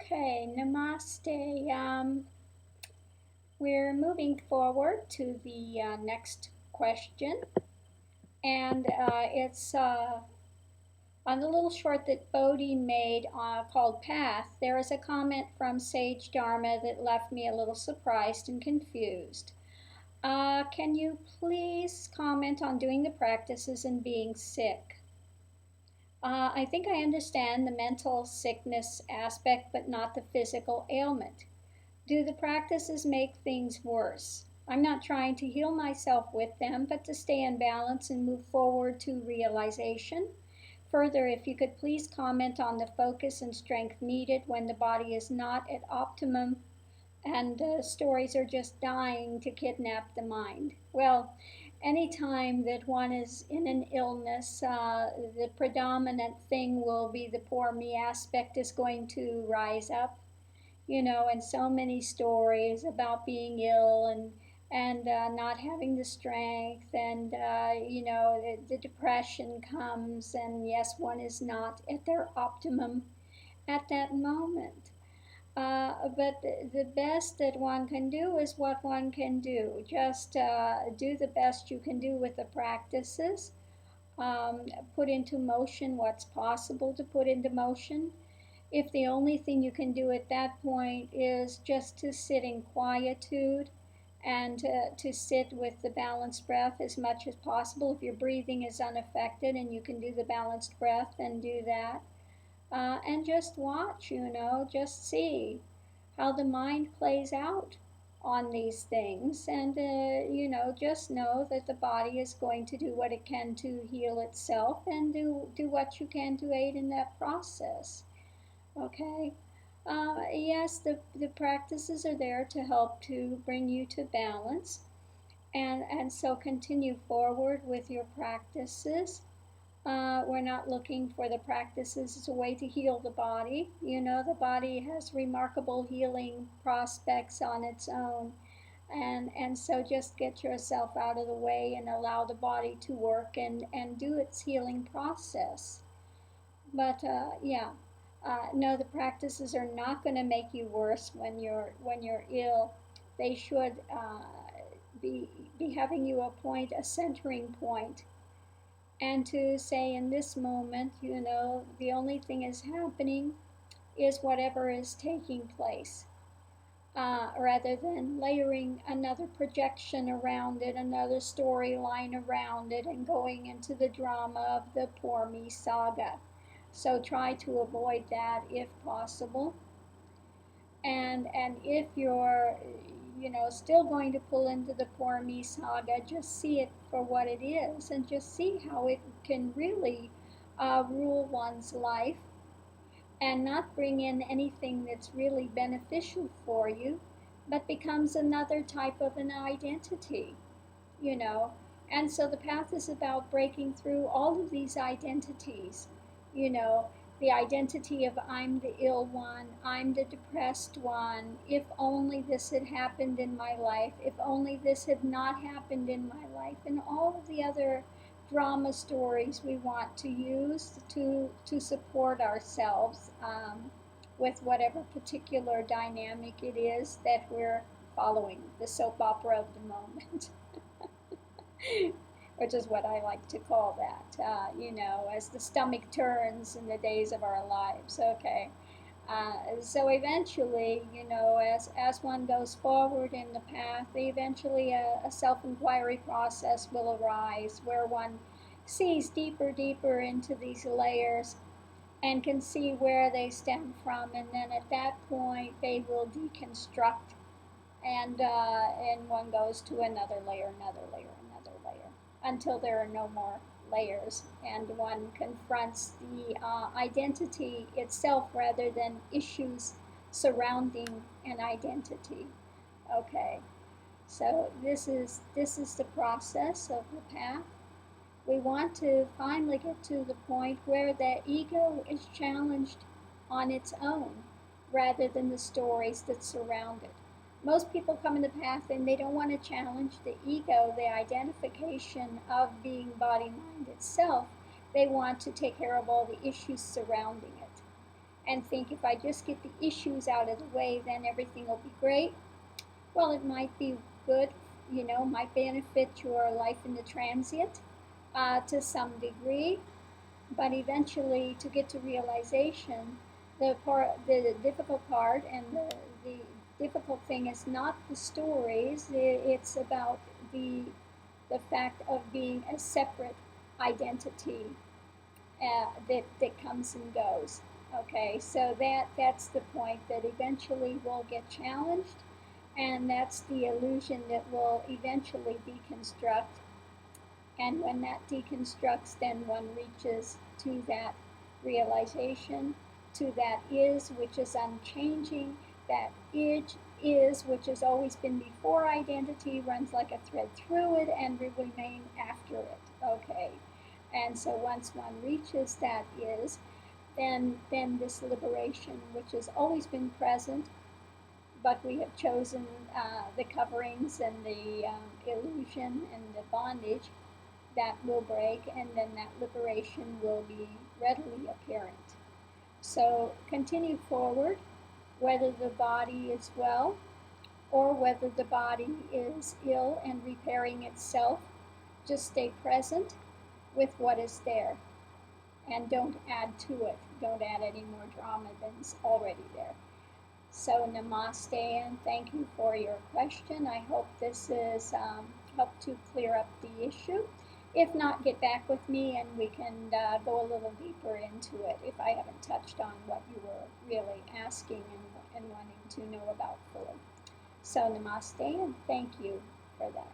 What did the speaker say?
Okay, namaste. We're moving forward to the next question, and it's on the little short that Bodhi made called Path. There is a comment from Sage Dharma that left me a little surprised and confused. Can you please comment on doing the practices and being sick? I think I understand the mental sickness aspect, but not the physical ailment. Do the practices make things worse? I'm not trying to heal myself with them, but to stay in balance and move forward to realization. Further, if you could please comment on the focus and strength needed when the body is not at optimum and stories are just dying to kidnap the mind. Well, anytime that one is in an illness, the predominant thing will be the poor me aspect is going to rise up, and so many stories about being ill and not having the strength, and the depression comes, and yes, one is not at their optimum at that moment. But the best that one can do is what one can do. Just do the best you can do with the practices. Put into motion what's possible to put into motion. If the only thing you can do at that point is just to sit in quietude and to sit with the balanced breath as much as possible. If your breathing is unaffected and you can do the balanced breath, then do that. And just watch, just see how the mind plays out on these things. And, just know that the body is going to do what it can to heal itself, and do what you can to aid in that process. Okay. Yes, the practices are there to help to bring you to balance. And so continue forward with your practices. We're not looking for the practices as a way to heal the body. The body has remarkable healing prospects on its own. And so just get yourself out of the way and allow the body to work and do its healing process. But yeah, no, the practices are not going to make you worse when you're ill. They should be having you appoint a centering point, and to say in this moment, the only thing is happening is whatever is taking place, rather than layering another projection around it, another storyline around it, and going into the drama of the poor me saga. So try to avoid that if possible. And if you're still going to pull into the poor me saga, just see it for what it is, and just see how it can really rule one's life and not bring in anything that's really beneficial for you, but becomes another type of an identity, you know. And so the path is about breaking through all of these identities, you know, the identity of I'm the ill one, I'm the depressed one, if only this had happened in my life, if only this had not happened in my life, and all of the other drama stories we want to use to support ourselves, with whatever particular dynamic it is that we're following, the soap opera of the moment. Which is what I like to call that, as the stomach turns in the days of our lives. Okay. So eventually, as one goes forward in the path, eventually a self-inquiry process will arise where one sees deeper into these layers and can see where they stem from, and then at that point they will deconstruct, and one goes to another layer, until there are no more layers, and one confronts the identity itself rather than issues surrounding an identity. Okay, so this is the process of the path. We want to finally get to the point where the ego is challenged on its own rather than the stories that surround it. Most people come in the path and they don't want to challenge the ego, the identification of being body mind itself. They want to take care of all the issues surrounding it. and think if I just get the issues out of the way, then everything will be great. Well, it might be good, might benefit your life in the transient to some degree, but eventually to get to realization, the difficult part and the difficult thing is not the stories, it's about the, the fact of being a separate identity that comes and goes. Okay, so that's the point that eventually will get challenged, and that's the illusion that will eventually deconstruct. And when that deconstructs, then one reaches to that realization, to that is, which is unchanging, that is, which has always been before identity, runs like a thread through it and will remain after it. Okay. And so once one reaches that is, then this liberation, which has always been present, but we have chosen the coverings and the illusion and the bondage, that will break, and then that liberation will be readily apparent. So continue forward, whether the body is well or whether the body is ill and repairing itself. Just stay present with what is there and don't add to it. Don't add any more drama than's already there. So namaste and thank you for your question. I hope this has helped to clear up the issue. If not, get back with me and we can go a little deeper into it if I haven't touched on what you were really asking and wanting to know about fully. So namaste and thank you for that.